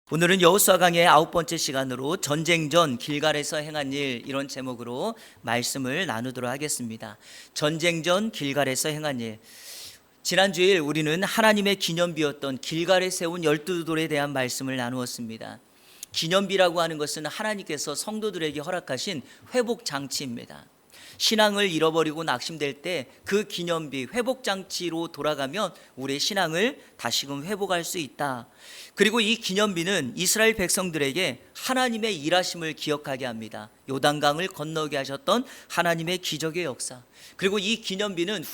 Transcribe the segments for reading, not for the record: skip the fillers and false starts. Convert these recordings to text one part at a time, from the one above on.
오늘은 여호수아 강의 9번째 시간으로 전쟁 전 길갈에서 행한 일, 이런 제목으로 말씀을 나누도록 하겠습니다. 전쟁 전 길갈에서 행한 일. 지난 주일 우리는 하나님의 기념비였던 길갈에 세운 12돌에 대한 말씀을 나누었습니다. 기념비라고 하는 것은 하나님께서 성도들에게 허락하신 회복 장치입니다. 신앙을 잃어버리고 낙심될 때 그 기념비 회복장치로 돌아가면 우리의 신앙을 다시금 회복할 수 있다. 그리고 이 기념비는 이스라엘 백성들에게 하나님의 일하심을 기억하게 합니다. 요단강을 건너게 하셨던 하나님의 기적의 역사. 그리고 이 기념비는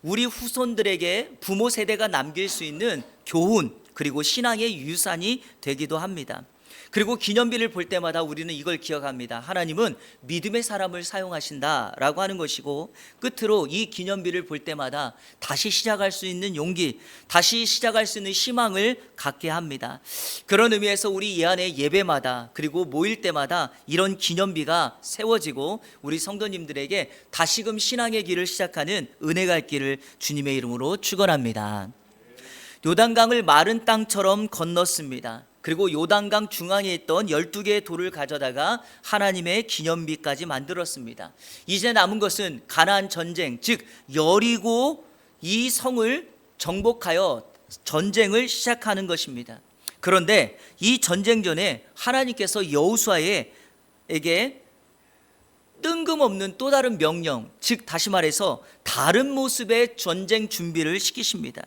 우리 후손들에게 부모 세대가 남길 수 있는 교훈, 그리고 신앙의 유산이 되기도 합니다. 그리고 기념비를 볼 때마다 우리는 이걸 기억합니다. 하나님은 믿음의 사람을 사용하신다라고 하는 것이고, 끝으로 이 기념비를 볼 때마다 다시 시작할 수 있는 용기, 다시 시작할 수 있는 희망을 갖게 합니다. 그런 의미에서 우리 이 안에 예배마다, 그리고 모일 때마다 이런 기념비가 세워지고 우리 성도님들에게 다시금 신앙의 길을 시작하는 은혜가 있기를 주님의 이름으로 축원합니다. 요단강을 마른 땅처럼 건넜습니다. 그리고 요단강 중앙에 있던 12개의 돌을 가져다가 하나님의 기념비까지 만들었습니다. 이제 남은 것은 가나안 전쟁, 즉 여리고 이 성을 정복하여 전쟁을 시작하는 것입니다. 그런데 이 전쟁 전에 하나님께서 여호수아에게 뜬금없는 또 다른 명령, 즉 다시 말해서 다른 모습의 전쟁 준비를 시키십니다.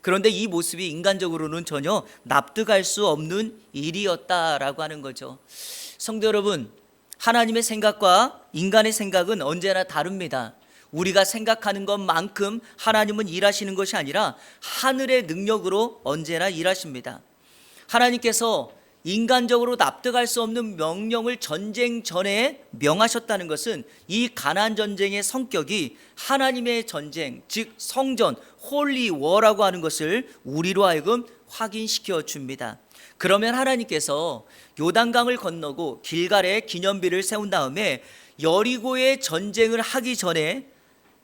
그런데 이 모습이 인간적으로는 전혀 납득할 수 없는 일이었다라고 하는 거죠. 성도 여러분, 하나님의 생각과 인간의 생각은 언제나 다릅니다. 우리가 생각하는 것만큼 하나님은 일하시는 것이 아니라 하늘의 능력으로 언제나 일하십니다. 하나님께서 인간적으로 납득할 수 없는 명령을 전쟁 전에 명하셨다는 것은 이 가나안 전쟁의 성격이 하나님의 전쟁, 즉 성전, 홀리 워라고 하는 것을 우리로 하여금 확인시켜 줍니다. 그러면 하나님께서 요단강을 건너고 길갈에 기념비를 세운 다음에 여리고의 전쟁을 하기 전에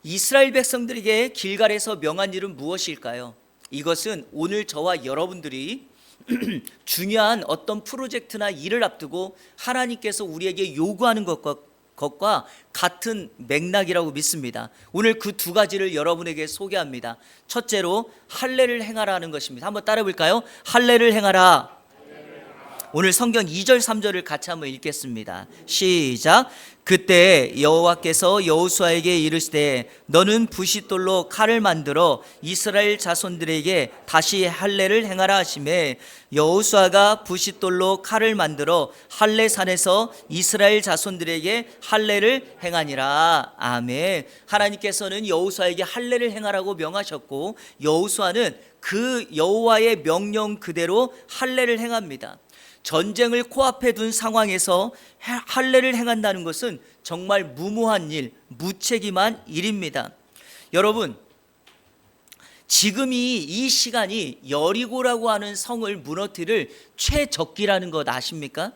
이스라엘 백성들에게 길갈에서 명한 일은 무엇일까요? 이것은 오늘 저와 여러분들이 중요한 어떤 프로젝트나 일을 앞두고 하나님께서 우리에게 요구하는 것과 같은 맥락이라고 믿습니다. 오늘 그 두 가지를 여러분에게 소개합니다. 첫째로 할례를 행하라는 것입니다. 한번 따라 볼까요? 할례를 행하라. 오늘 성경 2절 3절을 같이 한번 읽겠습니다. 시작. 그때 여호와께서 여호수아에게 이르시되 너는 부싯돌로 칼을 만들어 이스라엘 자손들에게 다시 할례를 행하라 하시매 여호수아가 부싯돌로 칼을 만들어 할례산에서 이스라엘 자손들에게 할례를 행하니라. 아멘. 하나님께서는 여호수아에게 할례를 행하라고 명하셨고 여호수아는 그 여호와의 명령 그대로 할례를 행합니다. 전쟁을 코앞에 둔 상황에서 할례를 행한다는 것은 정말 무모한 일, 무책임한 일입니다. 여러분, 지금이 이 시간이 여리고라고 하는 성을 무너뜨릴 최적기라는 것 아십니까?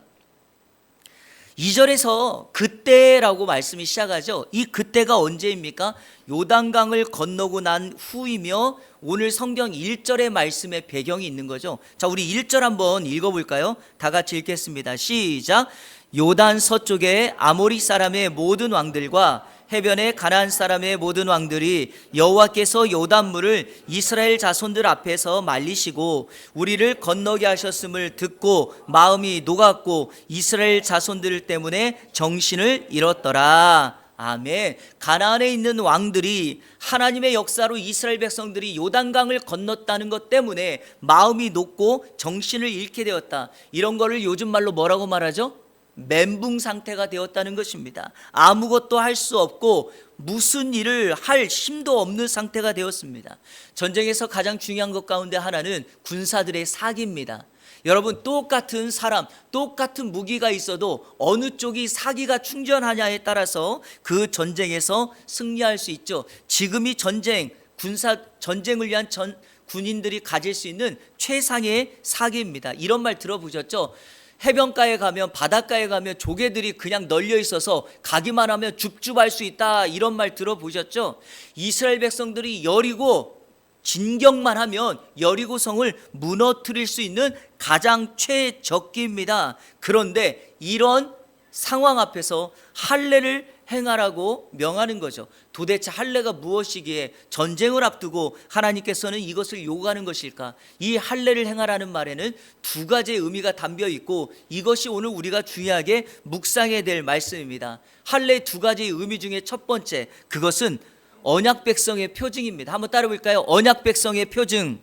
2절에서 그때라고 말씀이 시작하죠. 이 그때가 언제입니까? 요단강을 건너고 난 후이며 오늘 성경 1절의 말씀의 배경이 있는 거죠. 자, 우리 1절 한번 읽어볼까요? 다 같이 읽겠습니다. 시작. 요단 서쪽에 아모리 사람의 모든 왕들과 해변의 가나안 사람의 모든 왕들이 여호와께서 요단물을 이스라엘 자손들 앞에서 말리시고 우리를 건너게 하셨음을 듣고 마음이 녹았고 이스라엘 자손들 때문에 정신을 잃었더라. 아멘. 가나안에 있는 왕들이 하나님의 역사로 이스라엘 백성들이 요단강을 건넜다는 것 때문에 마음이 녹고 정신을 잃게 되었다. 이런 거를 요즘 말로 뭐라고 말하죠? 멘붕 상태가 되었다는 것입니다. 아무것도 할 수 없고 무슨 일을 할 힘도 없는 상태가 되었습니다. 전쟁에서 가장 중요한 것 가운데 하나는 군사들의 사기입니다. 여러분, 똑같은 사람, 똑같은 무기가 있어도 어느 쪽이 사기가 충전하냐에 따라서 그 전쟁에서 승리할 수 있죠. 지금이 전쟁을 위한 군인들이 가질 수 있는 최상의 사기입니다. 이런 말 들어보셨죠? 해변가에 가면, 바닷가에 가면 조개들이 그냥 널려 있어서 가기만 하면 줍줍할 수 있다, 이런 말 들어보셨죠? 이스라엘 백성들이 여리고 진격만 하면 여리고성을 무너뜨릴 수 있는 가장 최적기입니다. 그런데 이런 상황 앞에서 할례를 행하라고 명하는 거죠. 도대체 할례가 무엇이기에 전쟁을 앞두고 하나님께서는 이것을 요구하는 것일까? 이 할례를 행하라는 말에는 두 가지의 의미가 담겨 있고 이것이 오늘 우리가 중요하게 묵상해야 될 말씀입니다. 할례의 두 가지의 의미 중에 첫 번째, 그것은 언약 백성의 표징입니다. 한번 따라 볼까요? 언약 백성의 표징.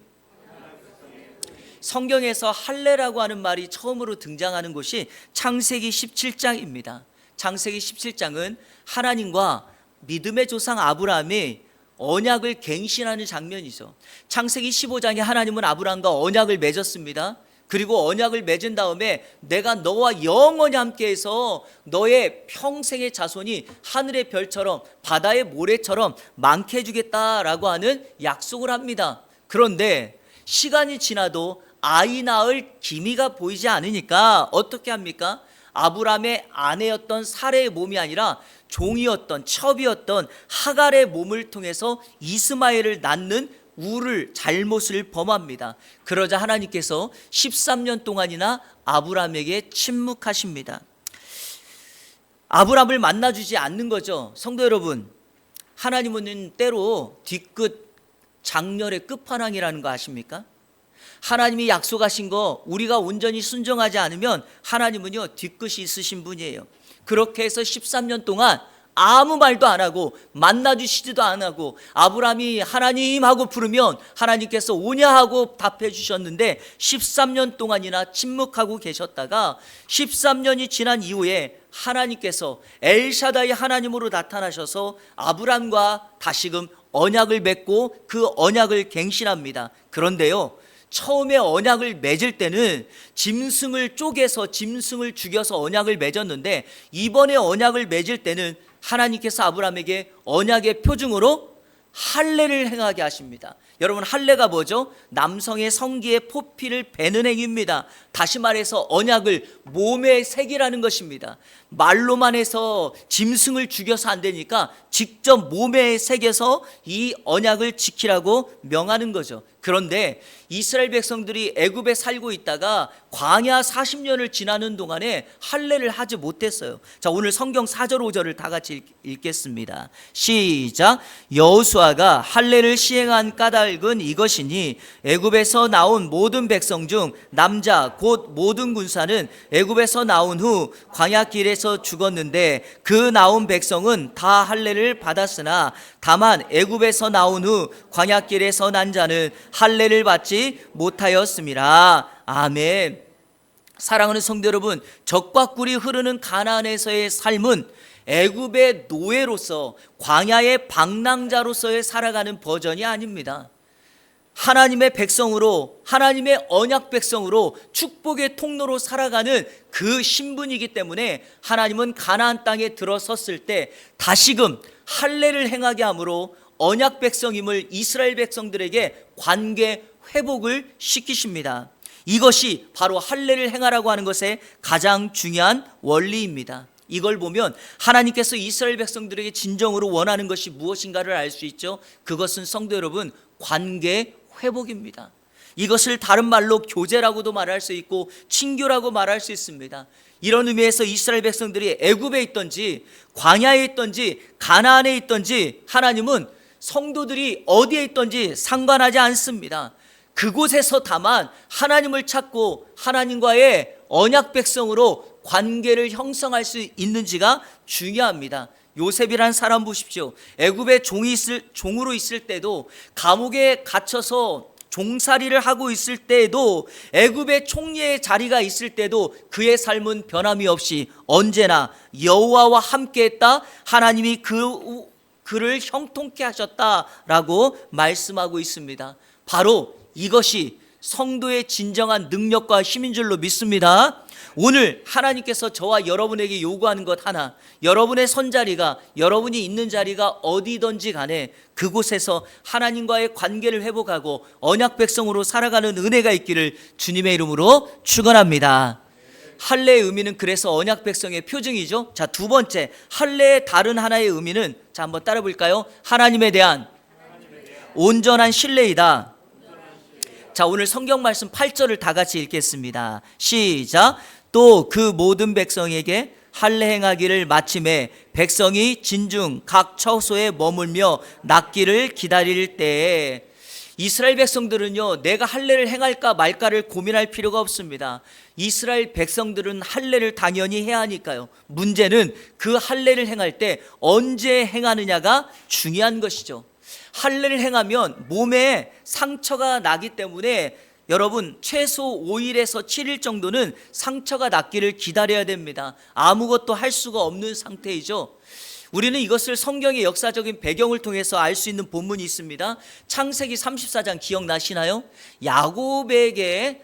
성경에서 할례라고 하는 말이 처음으로 등장하는 곳이 창세기 17장입니다. 창세기 17장은 하나님과 믿음의 조상 아브라함이 언약을 갱신하는 장면이죠. 창세기 15장에 하나님은 아브라함과 언약을 맺었습니다. 그리고 언약을 맺은 다음에 내가 너와 영원히 함께해서 너의 평생의 자손이 하늘의 별처럼 바다의 모래처럼 많게 해주겠다라고 하는 약속을 합니다. 그런데 시간이 지나도 아이 낳을 기미가 보이지 않으니까 어떻게 합니까? 아브라함의 아내였던 사레의 몸이 아니라 종이었던 첩이었던 하갈의 몸을 통해서 이스마엘을 낳는 잘못을 범합니다. 그러자 하나님께서 13년 동안이나 아브라함에게 침묵하십니다. 아브라함을 만나주지 않는 거죠. 성도 여러분, 하나님은 때로 뒤끝 장렬의 끝판왕이라는 거 아십니까? 하나님이 약속하신 거 우리가 온전히 순종하지 않으면 하나님은요 뒤끝이 있으신 분이에요. 그렇게 해서 13년 동안 아무 말도 안 하고 만나주시지도 안 하고 아브라함이 하나님 하고 부르면 하나님께서 오냐 하고 답해 주셨는데 13년 동안이나 침묵하고 계셨다가 13년이 지난 이후에 하나님께서 엘샤다이 하나님으로 나타나셔서 아브라함과 다시금 언약을 맺고 그 언약을 갱신합니다. 그런데요, 처음에 언약을 맺을 때는 짐승을 쪼개서 짐승을 죽여서 언약을 맺었는데 이번에 언약을 맺을 때는 하나님께서 아브라함에게 언약의 표징으로 할례를 행하게 하십니다. 여러분, 할례가 뭐죠? 남성의 성기에 포피를 베는 행위입니다. 다시 말해서 언약을 몸에 새기라는 것입니다. 말로만 해서 짐승을 죽여서 안 되니까 직접 몸에 새겨서 이 언약을 지키라고 명하는 거죠. 그런데 이스라엘 백성들이 애굽에 살고 있다가 광야 40년을 지나는 동안에 할례를 하지 못했어요. 자, 오늘 성경 4절 5절을 다 같이 읽겠습니다. 시작. 여호수아가 할례를 시행한 까닭은 이것이니 애굽에서 나온 모든 백성 중 남자 곧 모든 군사는 애굽에서 나온 후 광야길에서 죽었는데 그 나온 백성은 다 할례를 받았으나 다만 애굽에서 나온 후 광야길에서 난 자는 할례를 받지 못하였습니다. 아멘. 사랑하는 성도 여러분, 적과 꿀이 흐르는 가나안에서의 삶은 애굽의 노예로서 광야의 방랑자로서의 살아가는 버전이 아닙니다. 하나님의 백성으로, 하나님의 언약 백성으로 축복의 통로로 살아가는 그 신분이기 때문에 하나님은 가나안 땅에 들어섰을 때 다시금 할례를 행하게 하므로 언약 백성임을 이스라엘 백성들에게 관계 회복을 시키십니다. 이것이 바로 할례를 행하라고 하는 것의 가장 중요한 원리입니다. 이걸 보면 하나님께서 이스라엘 백성들에게 진정으로 원하는 것이 무엇인가를 알 수 있죠. 그것은 성도 여러분, 관계 회복입니다. 이것을 다른 말로 교제라고도 말할 수 있고 친교라고 말할 수 있습니다. 이런 의미에서 이스라엘 백성들이 애굽에 있든지 광야에 있든지 가나안에 있든지 하나님은 성도들이 어디에 있든지 상관하지 않습니다. 그곳에서 다만 하나님을 찾고 하나님과의 언약 백성으로 관계를 형성할 수 있는지가 중요합니다. 요셉이란 사람 보십시오. 애굽에 종으로 있을 때도, 감옥에 갇혀서 종살이를 하고 있을 때에도, 애굽의 총리의 자리가 있을 때도 그의 삶은 변함이 없이 언제나 여호와와 함께했다. 하나님이 그를 형통케 하셨다라고 말씀하고 있습니다. 바로 이것이 성도의 진정한 능력과 힘인 줄로 믿습니다. 오늘 하나님께서 저와 여러분에게 요구하는 것 하나, 여러분의 선자리가, 여러분이 있는 자리가 어디든지 간에 그곳에서 하나님과의 관계를 회복하고 언약 백성으로 살아가는 은혜가 있기를 주님의 이름으로 축원합니다. 할례의 의미는 그래서 언약 백성의 표징이죠. 자, 두 번째, 할례의 다른 하나의 의미는, 자, 한번 따라 볼까요? 하나님에 대한 온전한 신뢰이다. 자, 오늘 성경 말씀 8절을 다 같이 읽겠습니다. 시작. 또 그 모든 백성에게 할례 행하기를 마침에 백성이 진중 각 처소에 머물며 낫기를 기다릴 때에, 이스라엘 백성들은요, 내가 할례를 행할까 말까를 고민할 필요가 없습니다. 이스라엘 백성들은 할례를 당연히 해야 하니까요. 문제는 그 할례를 행할 때 언제 행하느냐가 중요한 것이죠. 할례를 행하면 몸에 상처가 나기 때문에 여러분 최소 5일에서 7일 정도는 상처가 낫기를 기다려야 됩니다. 아무것도 할 수가 없는 상태이죠. 우리는 이것을 성경의 역사적인 배경을 통해서 알 수 있는 본문이 있습니다. 창세기 34장 기억나시나요? 야곱에게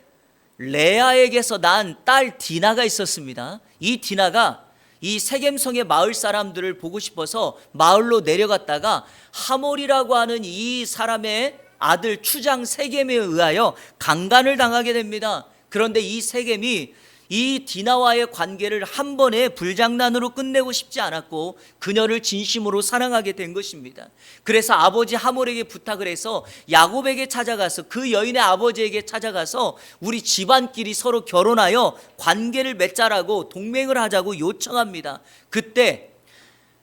레아에게서 난 딸 디나가 있었습니다. 이 디나가 이 세겜성의 마을 사람들을 보고 싶어서 마을로 내려갔다가 하몰이라고 하는 이 사람의 아들 추장 세겜에 의하여 강간을 당하게 됩니다. 그런데 이 세겜이 이 디나와의 관계를 한 번에 불장난으로 끝내고 싶지 않았고 그녀를 진심으로 사랑하게 된 것입니다. 그래서 아버지 하몰에게 부탁을 해서 야곱에게 찾아가서, 그 여인의 아버지에게 찾아가서 우리 집안끼리 서로 결혼하여 관계를 맺자라고, 동맹을 하자고 요청합니다. 그때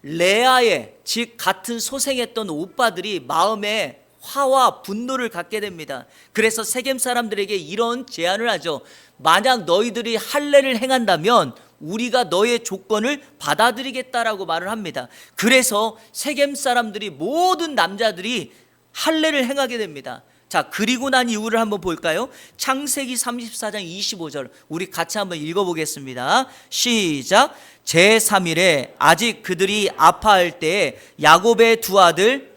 레아의, 즉 같은 소생했던 오빠들이 마음에 화와 분노를 갖게 됩니다. 그래서 세겜 사람들에게 이런 제안을 하죠. 만약 너희들이 할례를 행한다면 우리가 너의 조건을 받아들이겠다라고 말을 합니다. 그래서 세겜 사람들이, 모든 남자들이 할례를 행하게 됩니다. 자, 그리고 난 이유를 한번 볼까요? 창세기 34장 25절 우리 같이 한번 읽어보겠습니다. 시작. 제3일에 아직 그들이 아파할 때에 야곱의 두 아들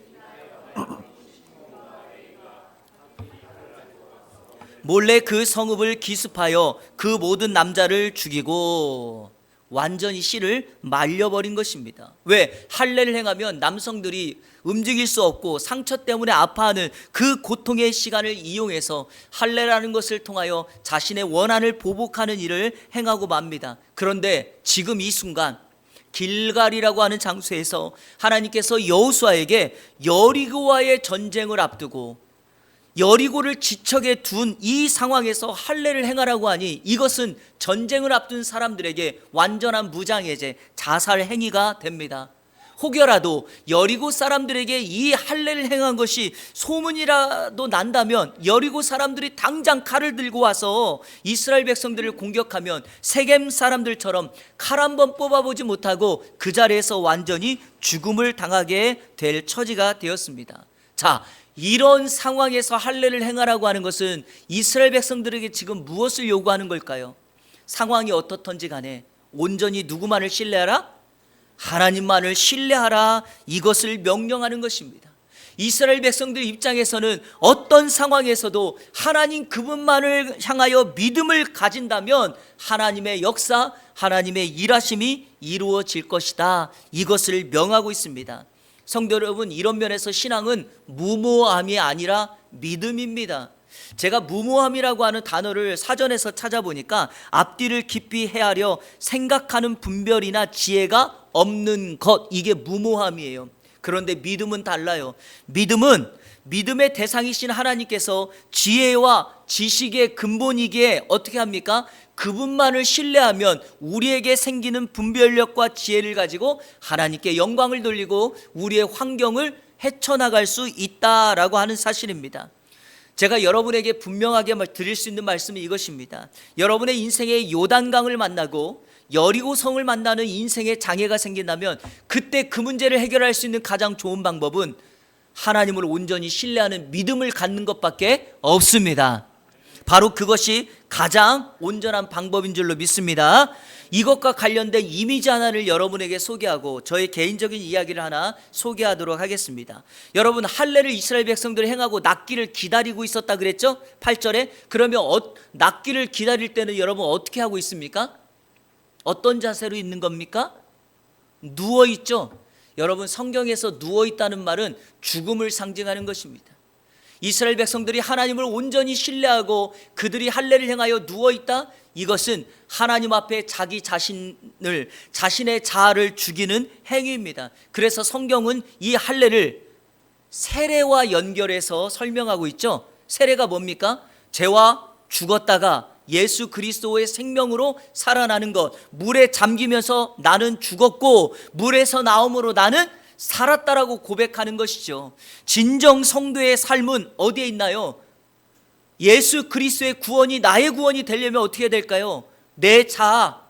몰래 그 성읍을 기습하여 그 모든 남자를 죽이고, 완전히 씨를 말려버린 것입니다. 왜? 할례를 행하면 남성들이 움직일 수 없고 상처 때문에 아파하는 그 고통의 시간을 이용해서 할례라는 것을 통하여 자신의 원한을 보복하는 일을 행하고 맙니다. 그런데 지금 이 순간 길갈이라고 하는 장소에서 하나님께서 여호수아에게 여리고와의 전쟁을 앞두고 여리고를 지척에 둔 이 상황에서 할례를 행하라고 하니, 이것은 전쟁을 앞둔 사람들에게 완전한 무장해제, 자살 행위가 됩니다. 혹여라도 여리고 사람들에게 이 할례를 행한 것이 소문이라도 난다면 여리고 사람들이 당장 칼을 들고 와서 이스라엘 백성들을 공격하면 세겜 사람들처럼 칼 한 번 뽑아보지 못하고 그 자리에서 완전히 죽음을 당하게 될 처지가 되었습니다. 자, 이런 상황에서 할례를 행하라고 하는 것은 이스라엘 백성들에게 지금 무엇을 요구하는 걸까요? 상황이 어떻든지 간에 온전히 누구만을 신뢰하라? 하나님만을 신뢰하라. 이것을 명령하는 것입니다. 이스라엘 백성들 입장에서는 어떤 상황에서도 하나님 그분만을 향하여 믿음을 가진다면 하나님의 역사, 하나님의 일하심이 이루어질 것이다. 이것을 명하고 있습니다. 성도 여러분, 이런 면에서 신앙은 무모함이 아니라 믿음입니다. 제가 무모함이라고 하는 단어를 사전에서 찾아보니까 앞뒤를 깊이 헤아려 생각하는 분별이나 지혜가 없는 것, 이게 무모함이에요. 그런데 믿음은 달라요. 믿음은 믿음의 대상이신 하나님께서 지혜와 지식의 근본이기에 어떻게 합니까? 그분만을 신뢰하면 우리에게 생기는 분별력과 지혜를 가지고 하나님께 영광을 돌리고 우리의 환경을 헤쳐나갈 수 있다라고 하는 사실입니다. 제가 여러분에게 분명하게 드릴 수 있는 말씀은 이것입니다. 여러분의 인생의 요단강을 만나고 여리고성을 만나는 인생의 장애가 생긴다면 그때 그 문제를 해결할 수 있는 가장 좋은 방법은 하나님을 온전히 신뢰하는 믿음을 갖는 것밖에 없습니다. 바로 그것이 가장 온전한 방법인 줄로 믿습니다. 이것과 관련된 이미지 하나를 여러분에게 소개하고 저의 개인적인 이야기를 하나 소개하도록 하겠습니다. 여러분, 할례를 이스라엘 백성들이 행하고 낫기를 기다리고 있었다 그랬죠? 8절에. 그러면 낫기를 기다릴 때는 여러분 어떻게 하고 있습니까? 어떤 자세로 있는 겁니까? 누워 있죠. 여러분, 성경에서 누워 있다는 말은 죽음을 상징하는 것입니다. 이스라엘 백성들이 하나님을 온전히 신뢰하고 그들이 할례를 행하여 누워 있다? 이것은 하나님 앞에 자기 자신을, 자신의 자아를 죽이는 행위입니다. 그래서 성경은 이 할례를 세례와 연결해서 설명하고 있죠. 세례가 뭡니까? 죄와 죽었다가 예수 그리스도의 생명으로 살아나는 것. 물에 잠기면서 나는 죽었고 물에서 나옴으로 나는 살았다라고 고백하는 것이죠. 진정 성도의 삶은 어디에 있나요? 예수 그리스도의 구원이 나의 구원이 되려면 어떻게 될까요? 내 자아,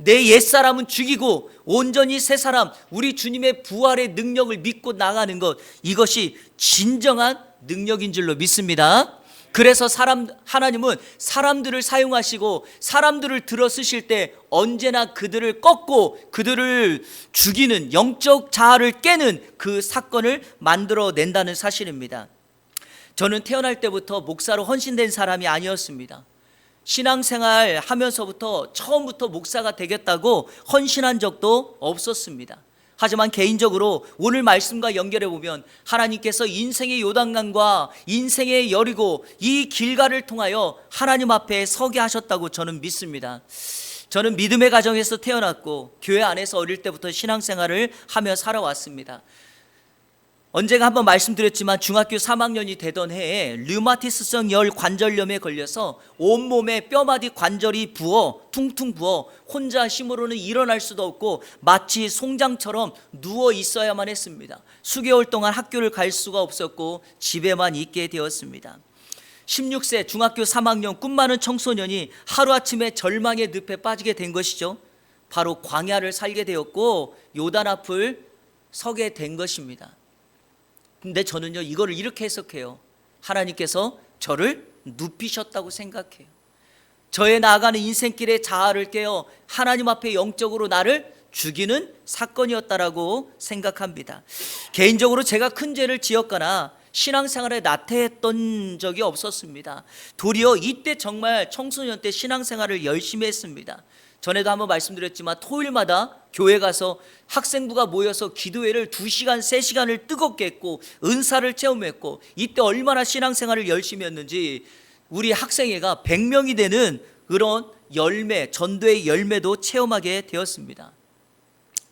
내 옛사람은 죽이고 온전히 새 사람, 우리 주님의 부활의 능력을 믿고 나가는 것, 이것이 진정한 능력인 줄로 믿습니다. 그래서 하나님은 사람들을 사용하시고 사람들을 들어 쓰실 때 언제나 그들을 꺾고 그들을 죽이는, 영적 자아를 깨는 그 사건을 만들어낸다는 사실입니다. 저는 태어날 때부터 목사로 헌신된 사람이 아니었습니다. 신앙생활 하면서부터 처음부터 목사가 되겠다고 헌신한 적도 없었습니다. 하지만 개인적으로 오늘 말씀과 연결해 보면 하나님께서 인생의 요단강과 인생의 여리고 이 길가를 통하여 하나님 앞에 서게 하셨다고 저는 믿습니다. 저는 믿음의 가정에서 태어났고 교회 안에서 어릴 때부터 신앙생활을 하며 살아왔습니다. 언젠가 한번 말씀드렸지만 중학교 3학년이 되던 해에 류마티스성 열 관절염에 걸려서 온몸에 뼈마디 관절이 부어 퉁퉁 부어 혼자 힘으로는 일어날 수도 없고 마치 송장처럼 누워 있어야만 했습니다. 수개월 동안 학교를 갈 수가 없었고 집에만 있게 되었습니다. 16세 중학교 3학년 꿈 많은 청소년이 하루아침에 절망의 늪에 빠지게 된 것이죠. 바로 광야를 살게 되었고 요단 앞을 서게 된 것입니다. 근데 저는요, 이거를 이렇게 해석해요. 하나님께서 저를 눕히셨다고 생각해요. 저의 나아가는 인생길의 자아를 깨어 하나님 앞에 영적으로 나를 죽이는 사건이었다라고 생각합니다. 개인적으로 제가 큰 죄를 지었거나 신앙생활에 나태했던 적이 없었습니다. 도리어 이때 정말 청소년 때 신앙생활을 열심히 했습니다. 전에도 한번 말씀드렸지만 토요일마다 교회 가서 학생부가 모여서 기도회를 2시간, 3시간을 뜨겁게 했고 은사를 체험했고 이때 얼마나 신앙생활을 열심히 했는지 우리 학생회가 100명이 되는 그런 열매, 전도의 열매도 체험하게 되었습니다.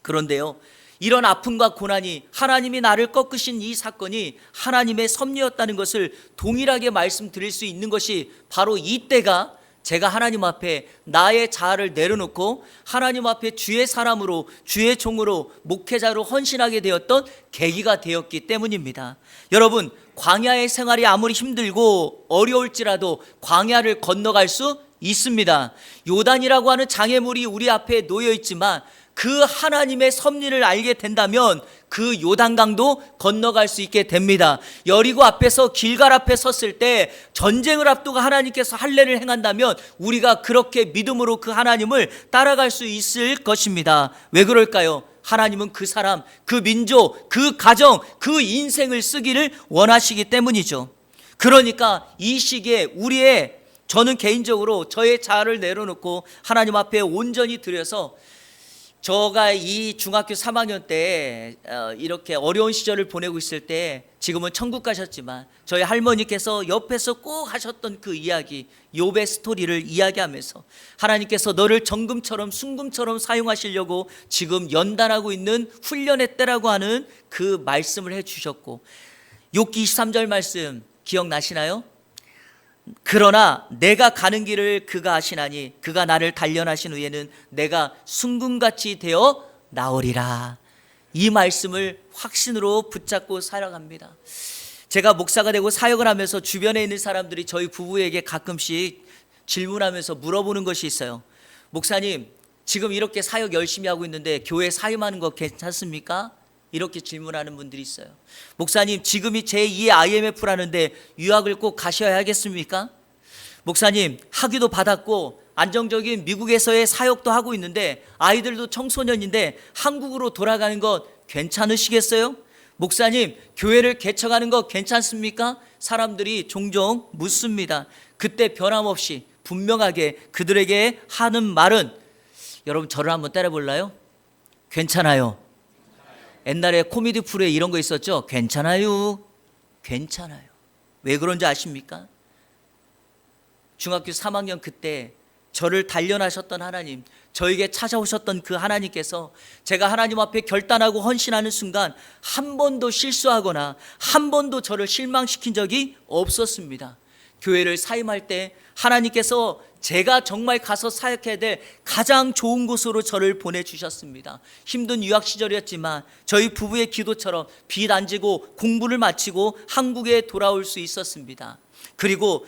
그런데요, 이런 아픔과 고난이 하나님이 나를 꺾으신 이 사건이 하나님의 섭리였다는 것을 동일하게 말씀드릴 수 있는 것이 바로 이때가 제가 하나님 앞에 나의 자아를 내려놓고 하나님 앞에 주의 사람으로 주의 종으로 목회자로 헌신하게 되었던 계기가 되었기 때문입니다. 여러분, 광야의 생활이 아무리 힘들고 어려울지라도 광야를 건너갈 수 있습니다. 요단이라고 하는 장애물이 우리 앞에 놓여 있지만 그 하나님의 섭리를 알게 된다면 그 요단강도 건너갈 수 있게 됩니다. 여리고 앞에서 길갈 앞에 섰을 때 전쟁을 앞두고 하나님께서 할례를 행한다면 우리가 그렇게 믿음으로 그 하나님을 따라갈 수 있을 것입니다. 왜 그럴까요? 하나님은 그 사람, 그 민족, 그 가정, 그 인생을 쓰기를 원하시기 때문이죠. 그러니까 이 시기에 저는 개인적으로 저의 자아를 내려놓고 하나님 앞에 온전히 드려서 저가 이 중학교 3학년 때 이렇게 어려운 시절을 보내고 있을 때 지금은 천국 가셨지만 저희 할머니께서 옆에서 꼭 하셨던 그 이야기, 욥의 스토리를 이야기하면서 하나님께서 너를 정금처럼 순금처럼 사용하시려고 지금 연단하고 있는 훈련의 때라고 하는 그 말씀을 해주셨고, 욥기 23절 말씀 기억나시나요? 그러나 내가 가는 길을 그가 아시나니 그가 나를 단련하신 후에는 내가 순금같이 되어 나오리라. 이 말씀을 확신으로 붙잡고 살아갑니다. 제가 목사가 되고 사역을 하면서 주변에 있는 사람들이 저희 부부에게 가끔씩 질문하면서 물어보는 것이 있어요. 목사님, 지금 이렇게 사역 열심히 하고 있는데 교회 사임하는 거 괜찮습니까? 이렇게 질문하는 분들이 있어요. 목사님, 지금이 제2의 IMF라는데 유학을 꼭 가셔야 하겠습니까? 목사님, 학위도 받았고 안정적인 미국에서의 사역도 하고 있는데 아이들도 청소년인데 한국으로 돌아가는 것 괜찮으시겠어요? 목사님, 교회를 개척하는 것 괜찮습니까? 사람들이 종종 묻습니다. 그때 변함없이 분명하게 그들에게 하는 말은, 여러분 저를 한번 때려볼까요? 괜찮아요. 옛날에 코미디 프로에 이런 거 있었죠. 괜찮아요. 괜찮아요. 왜 그런지 아십니까? 중학교 3학년 그때 저를 단련하셨던 하나님, 저에게 찾아오셨던 그 하나님께서 제가 하나님 앞에 결단하고 헌신하는 순간 한 번도 실수하거나 한 번도 저를 실망시킨 적이 없었습니다. 교회를 사임할 때 하나님께서 제가 정말 가서 사역해야 될 가장 좋은 곳으로 저를 보내주셨습니다. 힘든 유학 시절이었지만 저희 부부의 기도처럼 빚 안 지고 공부를 마치고 한국에 돌아올 수 있었습니다. 그리고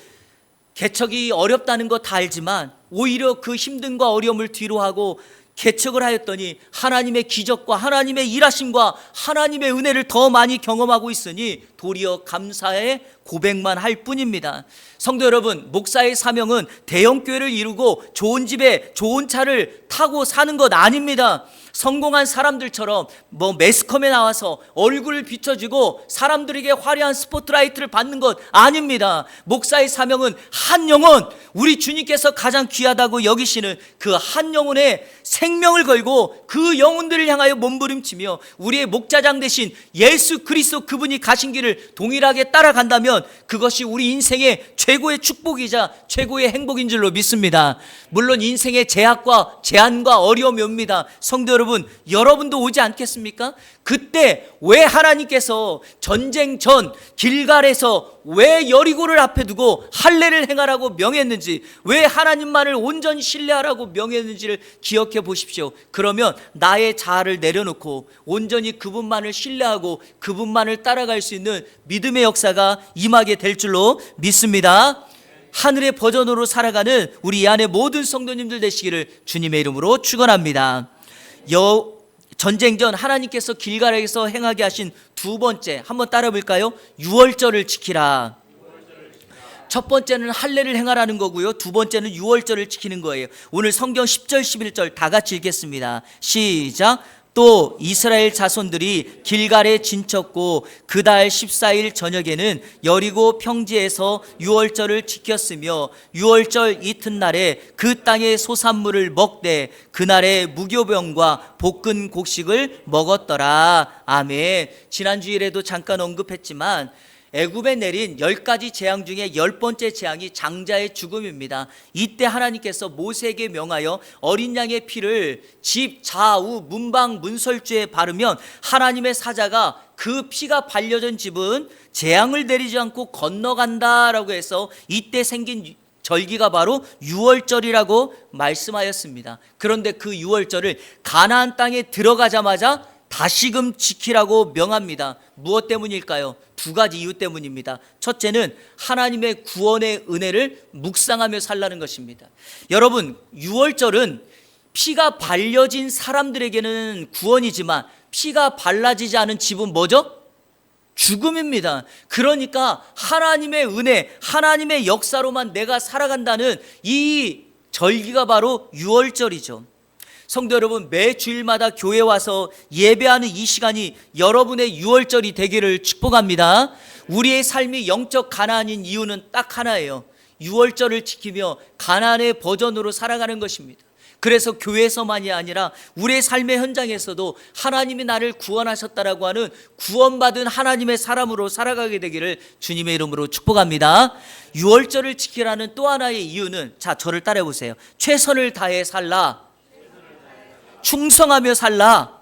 개척이 어렵다는 거 다 알지만 오히려 그 힘듦과 어려움을 뒤로하고 개척을 하였더니 하나님의 기적과 하나님의 일하심과 하나님의 은혜를 더 많이 경험하고 있으니 도리어 감사의 고백만 할 뿐입니다. 성도 여러분, 목사의 사명은 대형교회를 이루고 좋은 집에 좋은 차를 타고 사는 것 아닙니다. 성공한 사람들처럼 매스컴에 나와서 얼굴을 비춰주고 사람들에게 화려한 스포트라이트를 받는 것 아닙니다. 목사의 사명은 한 영혼, 우리 주님께서 가장 귀하다고 여기시는 그 한 영혼에 생명을 걸고 그 영혼들을 향하여 몸부림치며 우리의 목자장 되신 예수 그리스도 그분이 가신 길을 동일하게 따라간다면 그것이 우리 인생의 최고의 축복이자 최고의 행복인 줄로 믿습니다. 물론 인생의 제약과 제한과 어려움이 옵니다. 성도 여러분, 여러분도 오지 않겠습니까? 그때 왜 하나님께서 전쟁 전 길갈에서 왜 여리고를 앞에 두고 할례를 행하라고 명했는지, 왜 하나님만을 온전히 신뢰하라고 명했는지를 기억해 보십시오. 그러면 나의 자아를 내려놓고 온전히 그분만을 신뢰하고 그분만을 따라갈 수 있는 믿음의 역사가 임하게 될 줄로 믿습니다. 하늘의 버전으로 살아가는 우리 이 안에 모든 성도님들 되시기를 주님의 이름으로 축원합니다. 전쟁 전 하나님께서 길갈에서 행하게 하신 두 번째, 한번 따라 볼까요? 유월절을 지키라. 첫 번째는 할례를 행하라는 거고요, 두 번째는 유월절을 지키는 거예요. 오늘 성경 10절 11절 다 같이 읽겠습니다. 시작. 또 이스라엘 자손들이 길갈에 진쳤고 그달 14일 저녁에는 여리고 평지에서 유월절을 지켰으며 유월절 이튿날에 그 땅의 소산물을 먹되 그날에 무교병과 볶은 곡식을 먹었더라. 아멘. 지난 주일에도 잠깐 언급했지만 애굽에 내린 10가지 재앙 중에 10번째 재앙이 장자의 죽음입니다. 이때 하나님께서 모세에게 명하여 어린 양의 피를 집 좌우 문방 문설주에 바르면 하나님의 사자가 그 피가 발려진 집은 재앙을 내리지 않고 건너간다라고 해서 이때 생긴 절기가 바로 유월절이라고 말씀하였습니다. 그런데 그 유월절을 가나안 땅에 들어가자마자 다시금 지키라고 명합니다. 무엇 때문일까요? 두 가지 이유 때문입니다. 첫째는 하나님의 구원의 은혜를 묵상하며 살라는 것입니다. 여러분, 유월절은 피가 발려진 사람들에게는 구원이지만 피가 발라지지 않은 집은 뭐죠? 죽음입니다. 그러니까 하나님의 은혜, 하나님의 역사로만 내가 살아간다는 이 절기가 바로 유월절이죠. 성도 여러분, 매 주일마다 교회 와서 예배하는 이 시간이 여러분의 유월절이 되기를 축복합니다. 우리의 삶이 영적 가나안인 이유는 딱 하나예요. 유월절을 지키며 가나안의 버전으로 살아가는 것입니다. 그래서 교회에서만이 아니라 우리의 삶의 현장에서도 하나님이 나를 구원하셨다라고 하는 구원받은 하나님의 사람으로 살아가게 되기를 주님의 이름으로 축복합니다. 유월절을 지키라는 또 하나의 이유는, 자, 저를 따라해 보세요. 최선을 다해 살라. 충성하며 살라.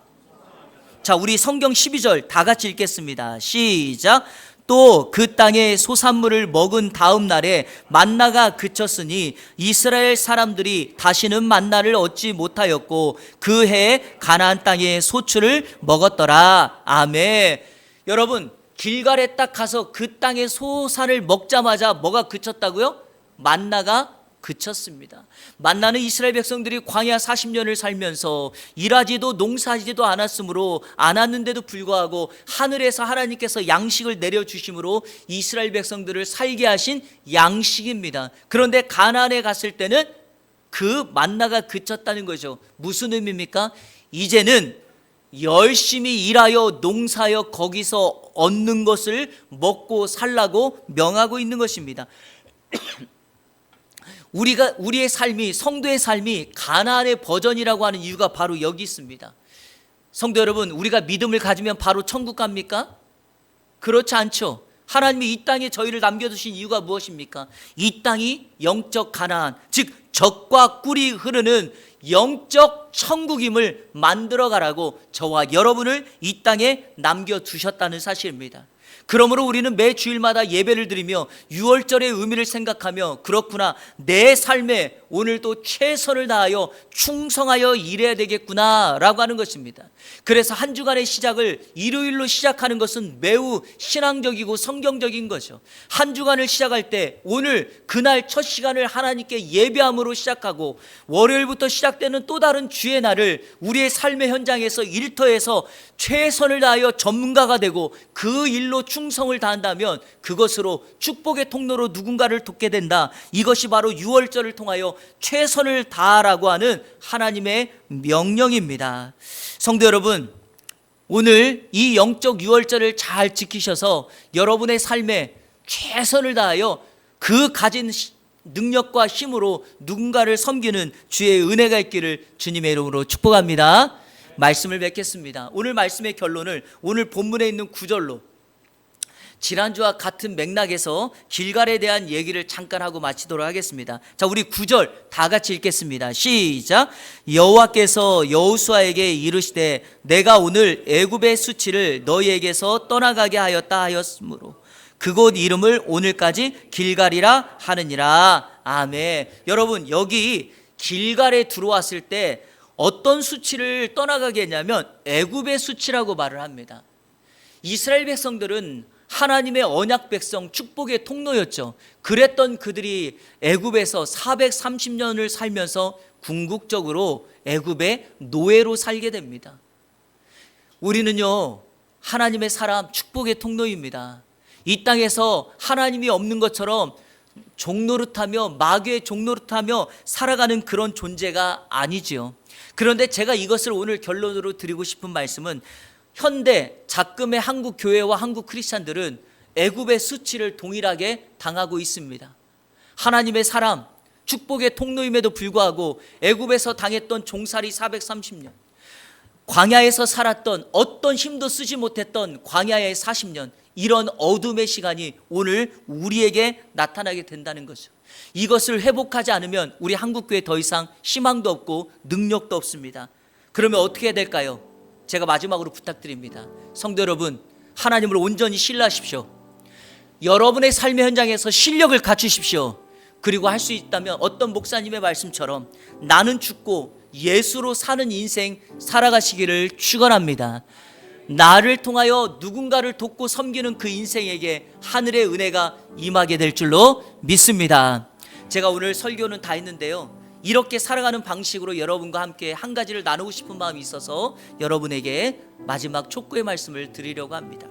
자, 우리 성경 12절 다 같이 읽겠습니다. 시작. 또 그 땅의 소산물을 먹은 다음 날에 만나가 그쳤으니 이스라엘 사람들이 다시는 만나를 얻지 못하였고 그 해에 가나안 땅의 소출을 먹었더라. 아멘. 여러분, 길갈에 딱 가서 그 땅의 소산을 먹자마자 뭐가 그쳤다고요? 만나가 그쳤습니다. 만나는 이스라엘 백성들이 광야 40년을 살면서 일하지도 농사하지도 않았는데도 불구하고 하늘에서 하나님께서 양식을 내려주심으로 이스라엘 백성들을 살게 하신 양식입니다. 그런데 가나안에 갔을 때는 그 만나가 그쳤다는 거죠. 무슨 의미입니까? 이제는 열심히 일하여 농사하여 거기서 얻는 것을 먹고 살라고 명하고 있는 것입니다. 우리의 삶이, 성도의 삶이 가나안의 버전이라고 하는 이유가 바로 여기 있습니다. 성도 여러분, 우리가 믿음을 가지면 바로 천국 갑니까? 그렇지 않죠. 하나님이 이 땅에 저희를 남겨두신 이유가 무엇입니까? 이 땅이 영적 가나안, 즉 젖과 꿀이 흐르는 영적 천국임을 만들어가라고 저와 여러분을 이 땅에 남겨두셨다는 사실입니다. 그러므로 우리는 매 주일마다 예배를 드리며 유월절의 의미를 생각하며 그렇구나, 내 삶에 오늘도 최선을 다하여 충성하여 일해야 되겠구나 라고 하는 것입니다. 그래서 한 주간의 시작을 일요일로 시작하는 것은 매우 신앙적이고 성경적인 거죠. 한 주간을 시작할 때 오늘 그날 첫 시간을 하나님께 예배함으로 시작하고, 월요일부터 시작되는 또 다른 주의 날을 우리의 삶의 현장에서 일터에서 최선을 다하여 전문가가 되고 그 일로 충성을 다한다면 그것으로 축복의 통로로 누군가를 돕게 된다. 이것이 바로 유월절을 통하여 최선을 다하라고 하는 하나님의 명령입니다. 성도 여러분, 오늘 이 영적 유월절을 잘 지키셔서 여러분의 삶에 최선을 다하여 그 가진 능력과 힘으로 누군가를 섬기는 주의 은혜가 있기를 주님의 이름으로 축복합니다. 말씀을 맺겠습니다. 오늘 말씀의 결론을 오늘 본문에 있는 구절로, 지난주와 같은 맥락에서 길갈에 대한 얘기를 잠깐 하고 마치도록 하겠습니다. 자, 우리 9절 다 같이 읽겠습니다. 시작. 여호와께서 여호수아에게 이르시되 내가 오늘 애굽의 수치를 너희에게서 떠나가게 하였다 하였으므로 그곳 이름을 오늘까지 길갈이라 하느니라. 아멘. 여러분, 여기 길갈에 들어왔을 때 어떤 수치를 떠나가게 했냐면 애굽의 수치라고 말을 합니다. 이스라엘 백성들은 하나님의 언약 백성, 축복의 통로였죠. 그랬던 그들이 애굽에서 430년을 살면서 궁극적으로 애굽의 노예로 살게 됩니다. 우리는요, 하나님의 사람, 축복의 통로입니다. 이 땅에서 하나님이 없는 것처럼 종노릇하며 마귀의 종노릇하며 살아가는 그런 존재가 아니지요. 그런데 제가 이것을 오늘 결론으로 드리고 싶은 말씀은, 현대 작금의 한국 교회와 한국 크리스찬들은 애굽의 수치를 동일하게 당하고 있습니다. 하나님의 사람, 축복의 통로임에도 불구하고 애굽에서 당했던 종살이 430년, 광야에서 살았던 어떤 힘도 쓰지 못했던 광야의 40년, 이런 어둠의 시간이 오늘 우리에게 나타나게 된다는 거죠. 이것을 회복하지 않으면 우리 한국교회 더 이상 희망도 없고 능력도 없습니다. 그러면 어떻게 해야 될까요? 제가 마지막으로 부탁드립니다. 성도 여러분, 하나님을 온전히 신뢰하십시오. 여러분의 삶의 현장에서 실력을 갖추십시오. 그리고 할 수 있다면 어떤 목사님의 말씀처럼 나는 죽고 예수로 사는 인생 살아가시기를 축원합니다. 나를 통하여 누군가를 돕고 섬기는 그 인생에게 하늘의 은혜가 임하게 될 줄로 믿습니다. 제가 오늘 설교는 다 했는데요, 이렇게 살아가는 방식으로 여러분과 함께 한 가지를 나누고 싶은 마음이 있어서 여러분에게 마지막 촉구의 말씀을 드리려고 합니다.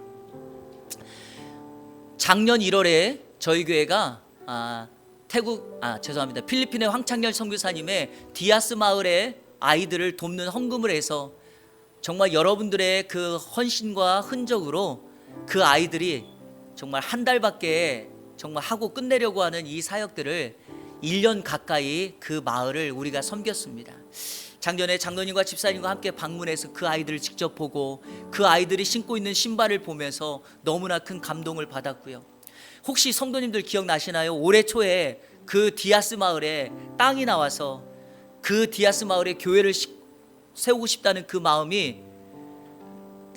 작년 1월에 저희 교회가 필리핀의 황창열 선교사님의 디아스 마을의 아이들을 돕는 헌금을 해서 정말 여러분들의 그 헌신과 흔적으로 그 아이들이 정말 한 달밖에 정말 하고 끝내려고 하는 이 사역들을 1년 가까이 그 마을을 우리가 섬겼습니다. 작년에 장로님과 집사님과 함께 방문해서 그 아이들을 직접 보고 그 아이들이 신고 있는 신발을 보면서 너무나 큰 감동을 받았고요. 혹시 성도님들 기억나시나요? 올해 초에 그 디아스 마을에 땅이 나와서 그 디아스 마을에 교회를 세우고 싶다는 그 마음이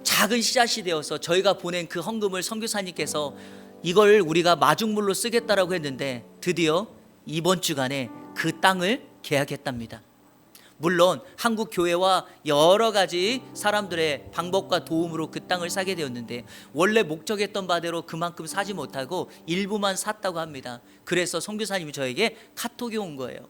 작은 씨앗이 되어서 저희가 보낸 그 헌금을 선교사님께서 이걸 우리가 마중물로 쓰겠다라고 했는데 드디어 이번 주간에 그 땅을 계약했답니다. 물론 한국 교회와 여러 가지 사람들의 방법과 도움으로 그 땅을 사게 되었는데 원래 목적했던 바대로 그만큼 사지 못하고 일부만 샀다고 합니다. 그래서 선교사님이 저에게 카톡이 온 거예요.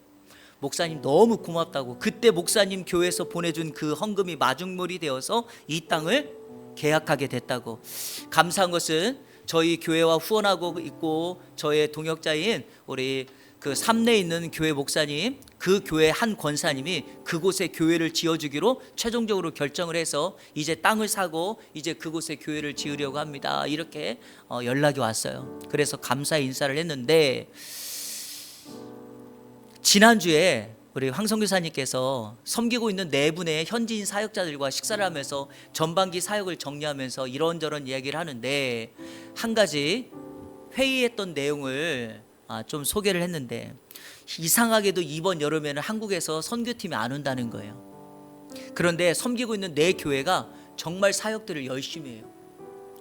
목사님 너무 고맙다고. 그때 목사님 교회에서 보내준 그 헌금이 마중물이 되어서 이 땅을 계약하게 됐다고. 감사한 것은 저희 교회와 후원하고 있고 저의 동역자인 우리 그 삼내에 있는 교회 목사님, 그 교회 한 권사님이 그곳에 교회를 지어주기로 최종적으로 결정을 해서 이제 땅을 사고 이제 그곳에 교회를 지으려고 합니다. 이렇게 연락이 왔어요. 그래서 감사의 인사를 했는데 지난주에 우리 황성교사님께서 섬기고 있는 네 분의 현지인 사역자들과 식사를 하면서 전반기 사역을 정리하면서 이런저런 이야기를 하는데 한 가지 회의했던 내용을 좀 소개를 했는데 이상하게도 이번 여름에는 한국에서 선교팀이 안 온다는 거예요. 그런데 섬기고 있는 내 교회가 정말 사역들을 열심히 해요.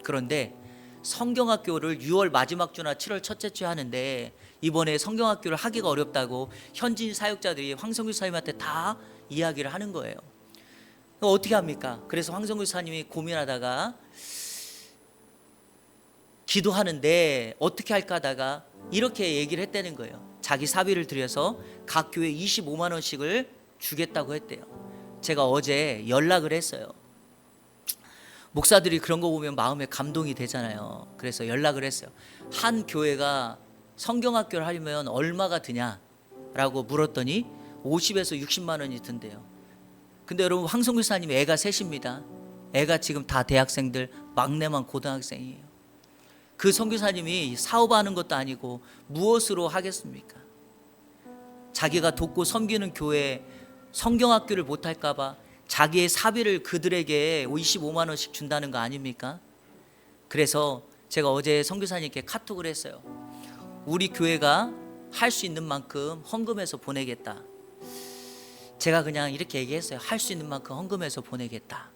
그런데 성경학교를 6월 마지막 주나 7월 첫째 주에 하는데 이번에 성경학교를 하기가 어렵다고 현지인 사역자들이 황성규 사님한테 다 이야기를 하는 거예요. 어떻게 합니까? 그래서 황성규 사님이 고민하다가 기도하는데 어떻게 할까 하다가 이렇게 얘기를 했다는 거예요. 자기 사비를 들여서 각 교회 25만 원씩을 주겠다고 했대요. 제가 어제 연락을 했어요. 목사들이 그런 거 보면 마음에 감동이 되잖아요. 그래서 연락을 했어요. 한 교회가 성경학교를 하려면 얼마가 드냐라고 물었더니 50에서 60만 원이 든대요. 근데 여러분, 황성규 사님 애가 셋입니다. 애가 지금 다 대학생들, 막내만 고등학생이에요. 그 선교사님이 사업하는 것도 아니고 무엇으로 하겠습니까? 자기가 돕고 섬기는 교회에 성경학교를 못할까 봐 자기의 사비를 그들에게 25만 원씩 준다는 거 아닙니까? 그래서 제가 어제 선교사님께 카톡을 했어요. 우리 교회가 할 수 있는 만큼 헌금해서 보내겠다. 제가 그냥 이렇게 얘기했어요. 할 수 있는 만큼 헌금해서 보내겠다.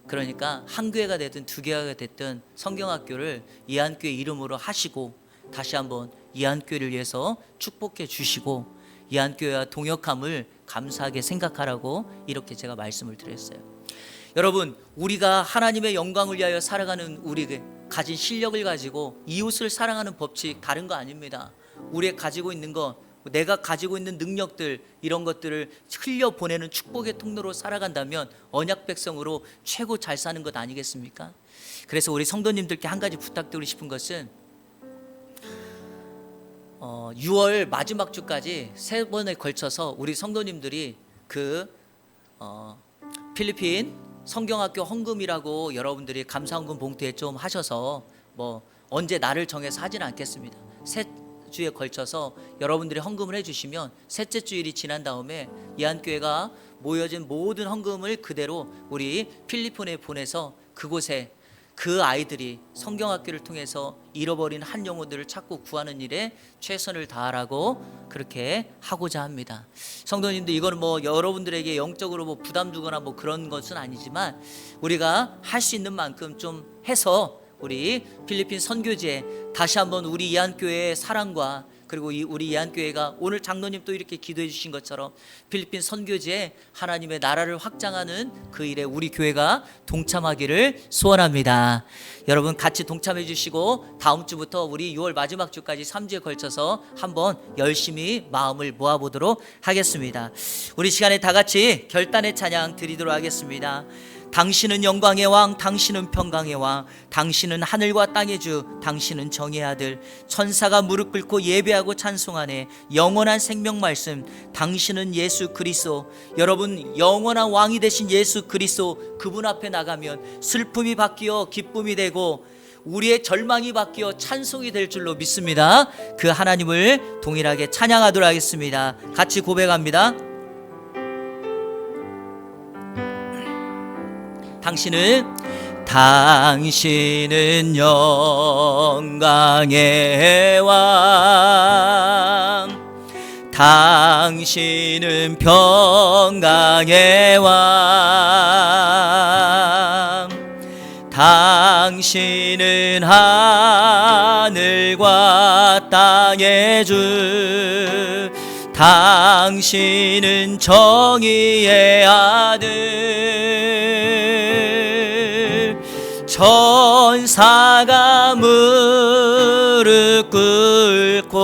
그러니까 한 교회가 됐든 두 교회가 됐든 성경학교를 이한교회 이름으로 하시고 다시 한번 이한교회를 위해서 축복해 주시고 이한교회와 동역함을 감사하게 생각하라고 이렇게 제가 말씀을 드렸어요. 여러분, 우리가 하나님의 영광을 위하여 살아가는 우리 가진 실력을 가지고 이웃을 사랑하는 법칙 다른 거 아닙니다. 우리가 가지고 있는 것, 내가 가지고 있는 능력들, 이런 것들을 흘려보내는 축복의 통로로 살아간다면 언약 백성으로 최고 잘 사는 것 아니겠습니까? 그래서 우리 성도님들께 한 가지 부탁드리고 싶은 것은 6월 마지막 주까지 3번에 걸쳐서 우리 성도님들이 필리핀 성경학교 헌금이라고 여러분들이 감사헌금 봉투에 좀 하셔서 언제 날을 정해서 하지는 않겠습니다. 세 주에 걸쳐서 여러분들이 헌금을 해주시면 셋째 주일이 지난 다음에 이한교회가 모여진 모든 헌금을 그대로 우리 필리핀에 보내서 그곳에 그 아이들이 성경학교를 통해서 잃어버린 한 영혼들을 찾고 구하는 일에 최선을 다하라고 그렇게 하고자 합니다. 성도님들, 이거는 여러분들에게 영적으로 부담 주거나 그런 것은 아니지만 우리가 할 수 있는 만큼 좀 해서 우리 필리핀 선교지에 다시 한번 우리 이한교회의 사랑과 그리고 우리 이한교회가 오늘 장로님 또 이렇게 기도해 주신 것처럼 필리핀 선교지에 하나님의 나라를 확장하는 그 일에 우리 교회가 동참하기를 소원합니다. 여러분 같이 동참해 주시고 다음 주부터 우리 6월 마지막 주까지 3주에 걸쳐서 한번 열심히 마음을 모아보도록 하겠습니다. 우리 시간에 다 같이 결단의 찬양 드리도록 하겠습니다. 당신은 영광의 왕, 당신은 평강의 왕, 당신은 하늘과 땅의 주, 당신은 정의 아들, 천사가 무릎 꿇고 예배하고 찬송하네. 영원한 생명 말씀, 당신은 예수 그리스도. 여러분, 영원한 왕이 되신 예수 그리스도, 그분 앞에 나가면 슬픔이 바뀌어 기쁨이 되고 우리의 절망이 바뀌어 찬송이 될 줄로 믿습니다. 그 하나님을 동일하게 찬양하도록 하겠습니다. 같이 고백합니다. 당신은 영광의 왕, 당신은 평강의 왕, 당신은 하늘과 땅의 주, 당신은 정의의 아들, 천사가 무릎 꿇고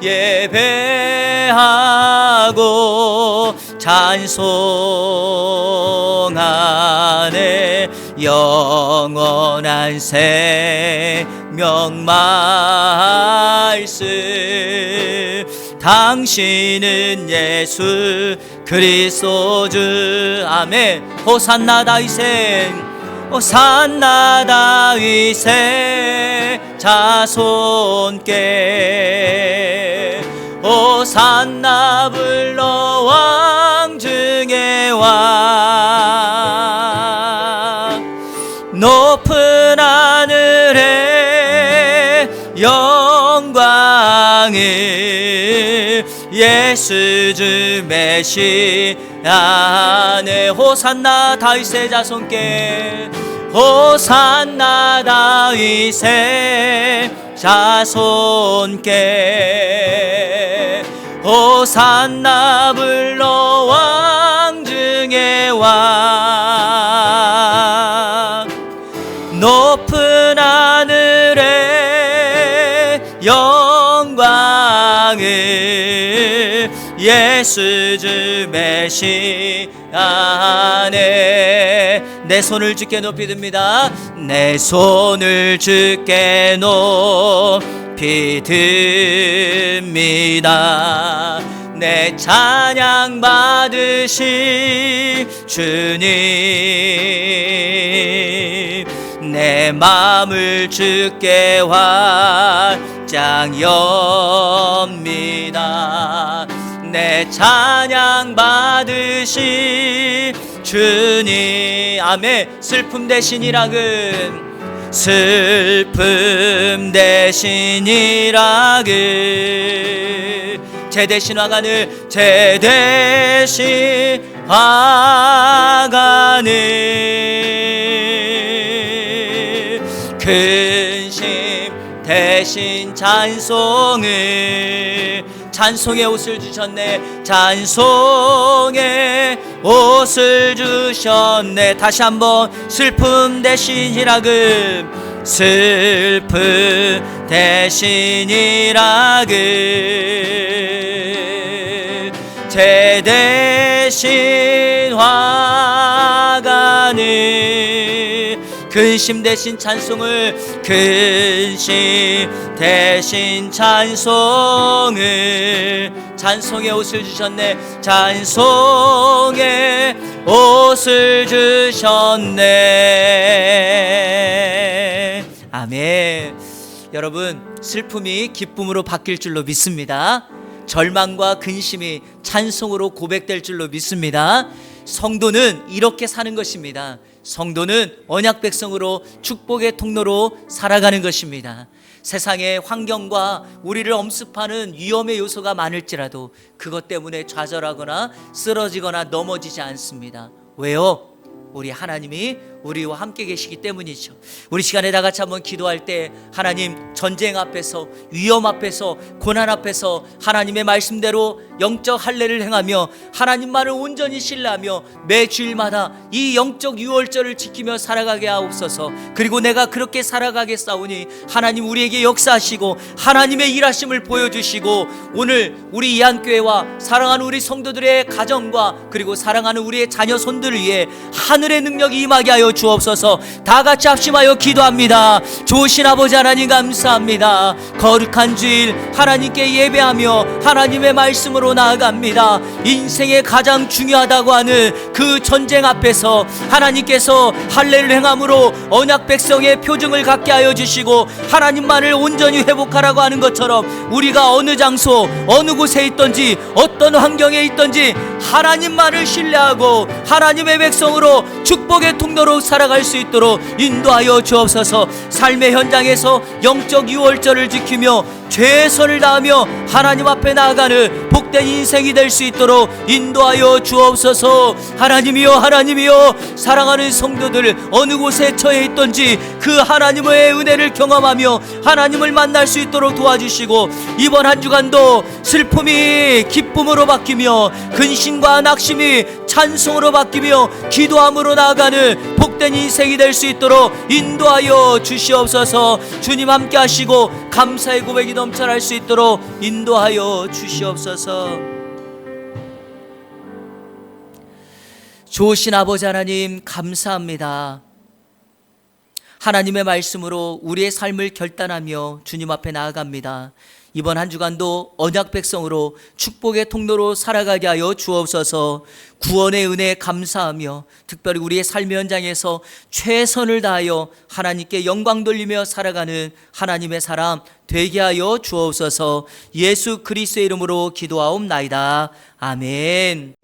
예배하고 찬송하네. 영원한 생명 말씀, 당신은 예수 그리스도 주. 아멘. 호산나 다윗의, 호산나 다윗의 자손께, 호산나 불러 왕 중의 왕, 높은 하늘에 영 영광을 예수 주 메시아네. 호산나 다윗의 자손께, 호산나 다윗의 자손께, 호산나 불러 왕 중에 왕. 높은 하늘의 영광을 예수 주 메시아네. 내 손을 주께 높이 듭니다. 내 손을 주께 높이 듭니다. 내 찬양 받으실 주님, 내 마음을 주께 활짝 엽니다. 내 찬양 받으실 주님. 아멘. 슬픔 대신 일하금, 슬픔 대신 일하금, 제 대신 화관을, 제 대신 화관을, 근심 대신 찬송을, 찬송의 옷을 주셨네. 찬송의 옷을 주셨네. 다시 한번. 슬픔 대신 희락음, 슬픔 대신 희락음, 제 대신 화관을, 근심 대신 찬송을, 근심 대신 찬송을, 찬송의 옷을 주셨네. 찬송의 옷을 주셨네. 아멘. 여러분, 슬픔이 기쁨으로 바뀔 줄로 믿습니다. 절망과 근심이 찬송으로 고백될 줄로 믿습니다. 성도는 이렇게 사는 것입니다. 성도는 언약 백성으로 축복의 통로로 살아가는 것입니다. 세상의 환경과 우리를 엄습하는 위험의 요소가 많을지라도 그것 때문에 좌절하거나 쓰러지거나 넘어지지 않습니다. 왜요? 우리 하나님이 우리와 함께 계시기 때문이죠. 우리 시간에 다 같이 한번 기도할 때, 하나님, 전쟁 앞에서, 위험 앞에서, 고난 앞에서 하나님의 말씀대로 영적 할례를 행하며 하나님만을 온전히 신뢰하며 매 주일마다 이 영적 유월절을 지키며 살아가게 하옵소서. 그리고 내가 그렇게 살아가겠사오니 하나님 우리에게 역사하시고 하나님의 일하심을 보여주시고, 오늘 우리 이한교회와 사랑하는 우리 성도들의 가정과 그리고 사랑하는 우리의 자녀 손들을 위해 하늘의 능력이 임하게 하여 주옵소서. 다 같이 합심하여 기도합니다. 좋으신 아버지 하나님 감사합니다. 거룩한 주일 하나님께 예배하며 하나님의 말씀으로 나아갑니다. 인생의 가장 중요하다고 하는 그 전쟁 앞에서 하나님께서 할례를 행함으로 언약 백성의 표징을 갖게 하여 주시고 하나님만을 온전히 회복하라고 하는 것처럼, 우리가 어느 장소 어느 곳에 있든지 어떤 환경에 있든지 하나님만을 신뢰하고 하나님의 백성으로 축복의 통로로 살아갈 수 있도록 인도하여 주옵소서. 삶의 현장에서 영적 유월절을 지키며 최선을 다하며 하나님 앞에 나아가는 복된 인생이 될 수 있도록 인도하여 주옵소서. 하나님이여, 하나님이여, 사랑하는 성도들 어느 곳에 처해 있든지 그 하나님의 은혜를 경험하며 하나님을 만날 수 있도록 도와주시고, 이번 한 주간도 슬픔이 기쁨으로 바뀌며 근심과 낙심이 찬송으로 바뀌며 기도함으로 나아가는 복된 인생이 될 수 있도록 인도하여 주시옵소서. 주님 함께 하시고 감사의 고백이 넘쳐날 수 있도록 인도하여 주시옵소서. 좋으신 아버지 하나님 감사합니다. 하나님의 말씀으로 우리의 삶을 결단하며 주님 앞에 나아갑니다. 이번 한 주간도 언약 백성으로 축복의 통로로 살아가게 하여 주옵소서. 구원의 은혜에 감사하며 특별히 우리의 삶의 현장에서 최선을 다하여 하나님께 영광 돌리며 살아가는 하나님의 사람 되게 하여 주옵소서. 예수 그리스도의 이름으로 기도하옵나이다. 아멘.